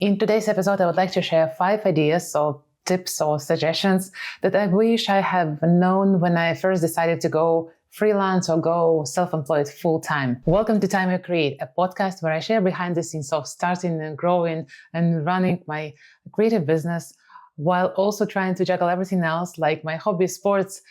In today's episode, I would like to share 5 ideas or tips or suggestions that I wish I have known when I first decided to go freelance or go self-employed full-time. Welcome to Time You Create, a podcast where I share behind the scenes of starting and growing and running my creative business while also trying to juggle everything else like my hobbies, sports,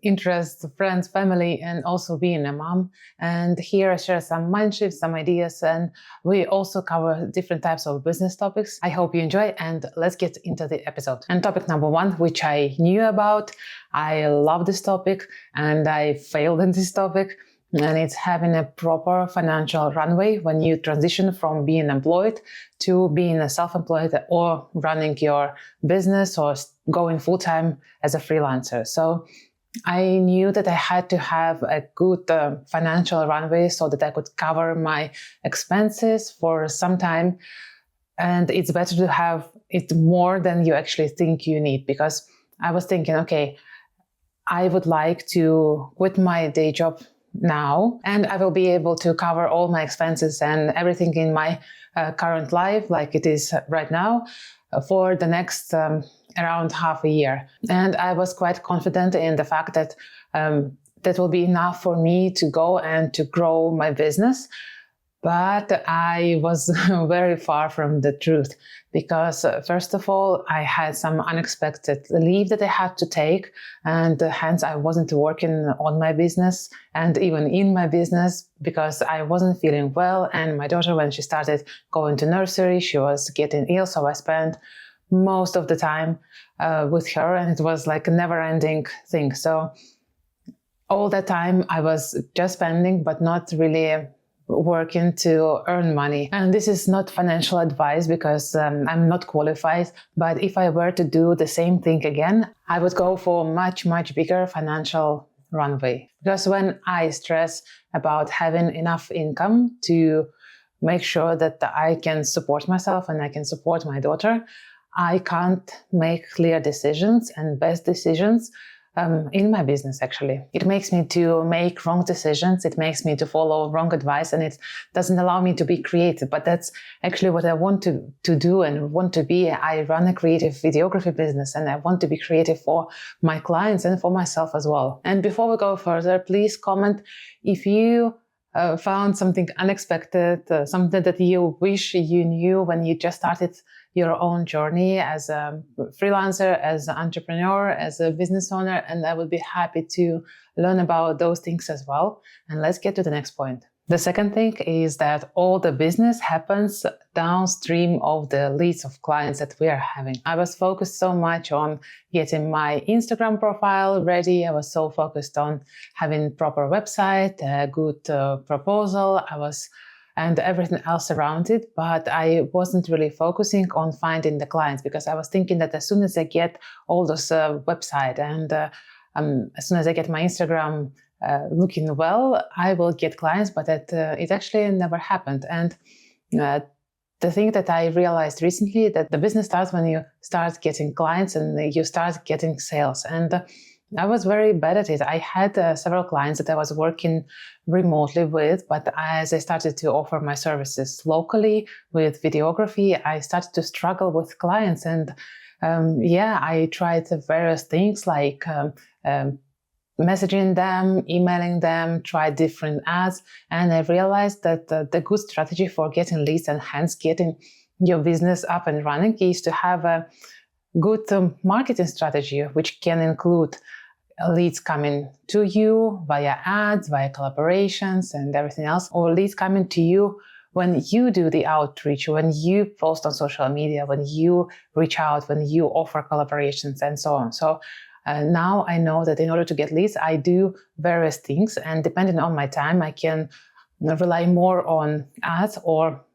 interests, friends, family, and also being a mom. And here I share some mind shifts, some ideas, and we also cover different types of business topics. I hope you enjoy, and let's get into the episode. And topic number 1, which I knew about, I love this topic, and I failed in this topic. And it's having a proper financial runway when you transition from being employed to being a self-employed or running your business or going full-time as a freelancer. So I knew that I had to have a good financial runway so that I could cover my expenses for some time. And it's better to have it more than you actually think you need, because I was thinking, okay, I would like to quit my day job now, and I will be able to cover all my expenses and everything in my current life like it is right now for the next around half a year. And I was quite confident in the fact that that will be enough for me to go and to grow my business. But I was very far from the truth, because first of all, I had some unexpected leave that I had to take, and hence I wasn't working on my business and even in my business because I wasn't feeling well. And my daughter, when she started going to nursery, she was getting ill. So I spent most of the time with her, and it was like a never-ending thing. So all that time I was just spending, but not really working to earn money. And this is not financial advice because I'm not qualified, but if I were to do the same thing again, I would go for much bigger financial runway. Because when I stress about having enough income to make sure that I can support myself and I can support my daughter, I can't make clear decisions and best decisions in my business. Actually, it makes me to make wrong decisions. It makes me to follow wrong advice, and it doesn't allow me to be creative. But that's actually what I want to do and want to be. I run a creative videography business, and I want to be creative for my clients and for myself as well. And before we go further, please comment if you found something unexpected, something that you wish you knew when you just started your own journey as a freelancer, as an entrepreneur, as a business owner, and I would be happy to learn about those things as well. And let's get to the next point. The second thing is that all the business happens downstream of the leads of clients that we are having. I was focused so much on getting my Instagram profile ready. I was so focused on having proper website, a good proposal. And everything else around it, but I wasn't really focusing on finding the clients, because I was thinking that as soon as I get all those website and as soon as I get my Instagram looking well, I will get clients, but it actually never happened. And the thing that I realized recently, that the business starts when you start getting clients and you start getting sales. And I was very bad at it. I had several clients that I was working remotely with, but as I started to offer my services locally with videography, I started to struggle with clients. And I tried various things like messaging them, emailing them, tried different ads. And I realized that the good strategy for getting leads and hence getting your business up and running is to have a good marketing strategy, which can include leads coming to you via ads, via collaborations and everything else, or leads coming to you when you do the outreach, when you post on social media, when you reach out, when you offer collaborations and so on. So now I know that in order to get leads, I do various things, and depending on my time, I can rely more on ads, or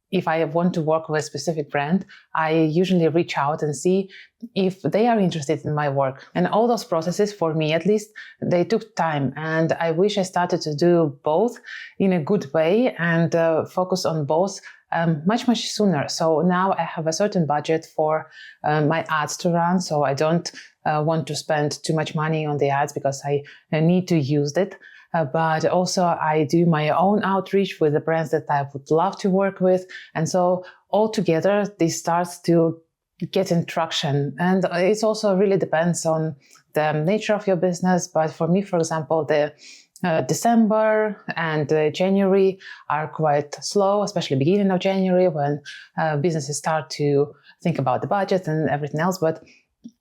if I want to work with a specific brand, I usually reach out and see if they are interested in my work. And all those processes, for me at least, they took time. And I wish I started to do both in a good way and focus on both much sooner. So now I have a certain budget for my ads to run. So I don't want to spend too much money on the ads because I need to use it. But also I do my own outreach with the brands that I would love to work with. And so all together, this starts to get in traction. And it also really depends on the nature of your business. But for me, for example, the December and January are quite slow, especially beginning of January when businesses start to think about the budget and everything else. But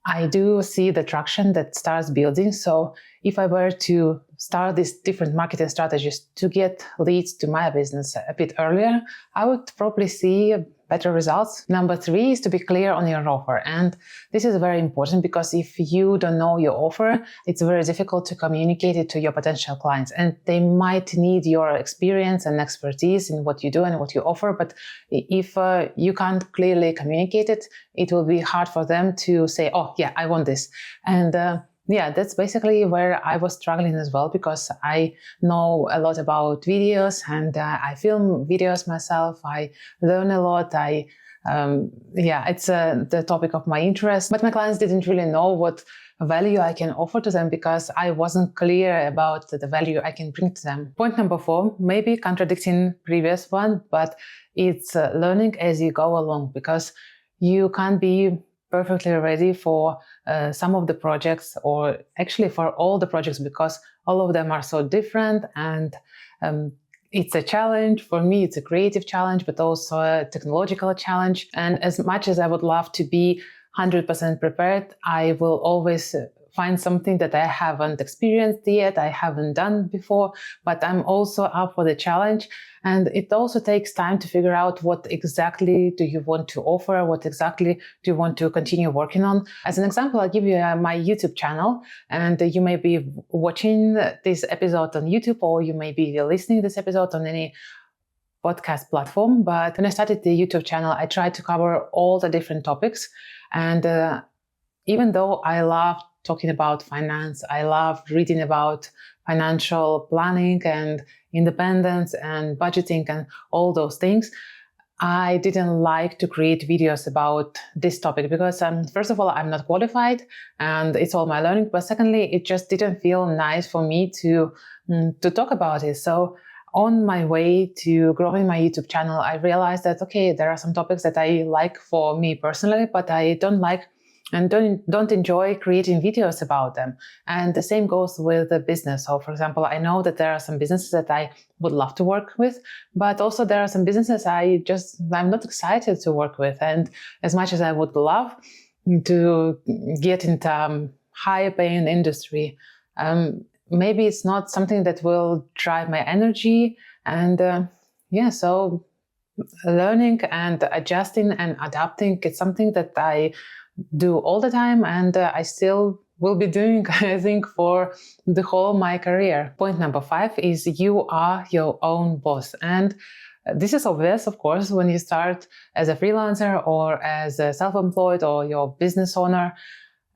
I do see the traction that starts building. So if I were to start these different marketing strategies to get leads to my business a bit earlier, I would probably see better results. Number 3 is to be clear on your offer. And this is very important because if you don't know your offer, it's very difficult to communicate it to your potential clients. And they might need your experience and expertise in what you do and what you offer. But if you can't clearly communicate it, it will be hard for them to say, oh, yeah, I want this. And yeah, that's basically where I was struggling as well, because I know a lot about videos and I film videos myself. I learn a lot. It's the topic of my interest, but my clients didn't really know what value I can offer to them because I wasn't clear about the value I can bring to them. Point number 4, maybe contradicting previous one, but it's learning as you go along, because you can't be perfectly ready for some of the projects, or actually for all the projects, because all of them are so different. And it's a challenge. For me, it's a creative challenge, but also a technological challenge. And as much as I would love to be 100% prepared, I will always find something that I haven't experienced yet, I haven't done before, but I'm also up for the challenge. And it also takes time to figure out what exactly do you want to offer, what exactly do you want to continue working on. As an example, I'll give you my YouTube channel, and you may be watching this episode on YouTube, or you may be listening to this episode on any podcast platform. But when I started the YouTube channel, I tried to cover all the different topics. And even though I love talking about finance, I love reading about financial planning and independence and budgeting and all those things, I didn't like to create videos about this topic because, first of all, I'm not qualified and it's all my learning. But secondly, it just didn't feel nice for me to talk about it. So on my way to growing my YouTube channel, I realized that, okay, there are some topics that I like for me personally, but I don't like and don't enjoy creating videos about them. And the same goes with the business. So for example, I know that there are some businesses that I would love to work with, but also there are some businesses I'm not excited to work with. And as much as I would love to get into high paying industry, maybe it's not something that will drive my energy. And so learning and adjusting and adapting, it's something that I do all the time, and I still will be doing, I think, for the whole my career. Point number 5 is you are your own boss. And this is obvious, of course, when you start as a freelancer or as a self-employed or your business owner.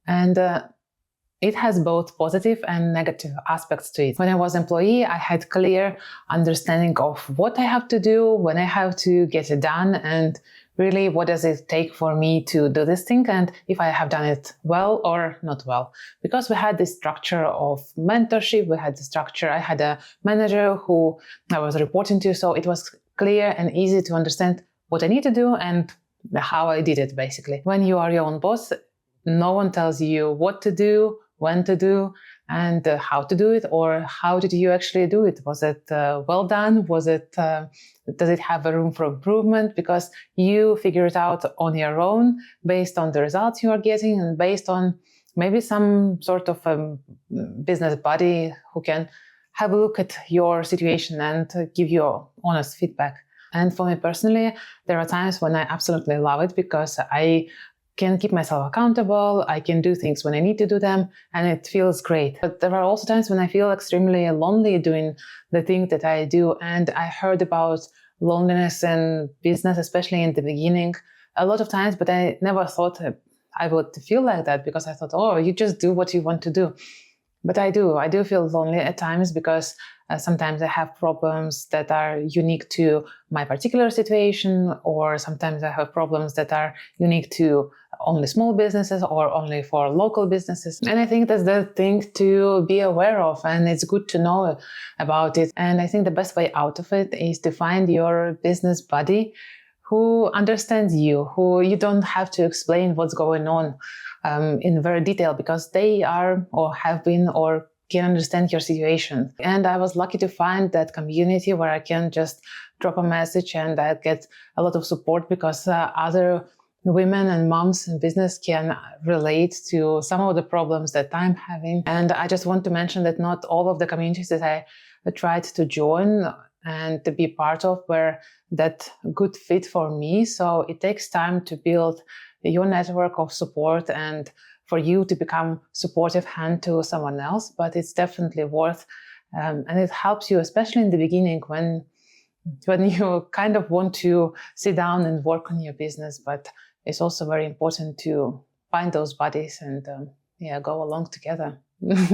And it has both positive and negative aspects to it. When I was employee, I had clear understanding of what I have to do, when I have to get it done, and really what does it take for me to do this thing, and if I have done it well or not well. Because we had this structure of mentorship, we had the structure, I had a manager who I was reporting to, so it was clear and easy to understand what I need to do and how I did it, basically. When you are your own boss, no one tells you what to do, when to do, and how to do it, or how did you actually do it? Was it well done? Does it have a room for improvement? Because you figure it out on your own based on the results you are getting and based on maybe some sort of business buddy who can have a look at your situation and give you honest feedback. And for me personally, there are times when I absolutely love it because I can keep myself accountable, I can do things when I need to do them, and it feels great. But there are also times when I feel extremely lonely doing the thing that I do. And I heard about loneliness in business, especially in the beginning, a lot of times, but I never thought I would feel like that because I thought, oh, you just do what you want to do. But I do feel lonely at times because sometimes I have problems that are unique to my particular situation, or sometimes I have problems that are unique to only small businesses or only for local businesses. And I think that's the thing to be aware of, and it's good to know about it. And I think the best way out of it is to find your business buddy who understands you, who you don't have to explain what's going on in very detail, because they are or have been or can understand your situation. And I was lucky to find that community where I can just drop a message and I get a lot of support, because other women and moms in business can relate to some of the problems that I'm having. And I just want to mention that not all of the communities that I tried to join and to be part of were that good fit for me. So it takes time to build your network of support and for you to become supportive hand to someone else, but it's definitely worth, and it helps you, especially in the beginning when you kind of want to sit down and work on your business. But it's also very important to find those buddies and go along together.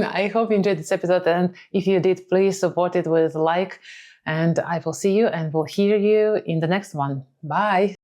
I hope you enjoyed this episode, and if you did, please support it with a like, and I will see you and will hear you in the next one. Bye.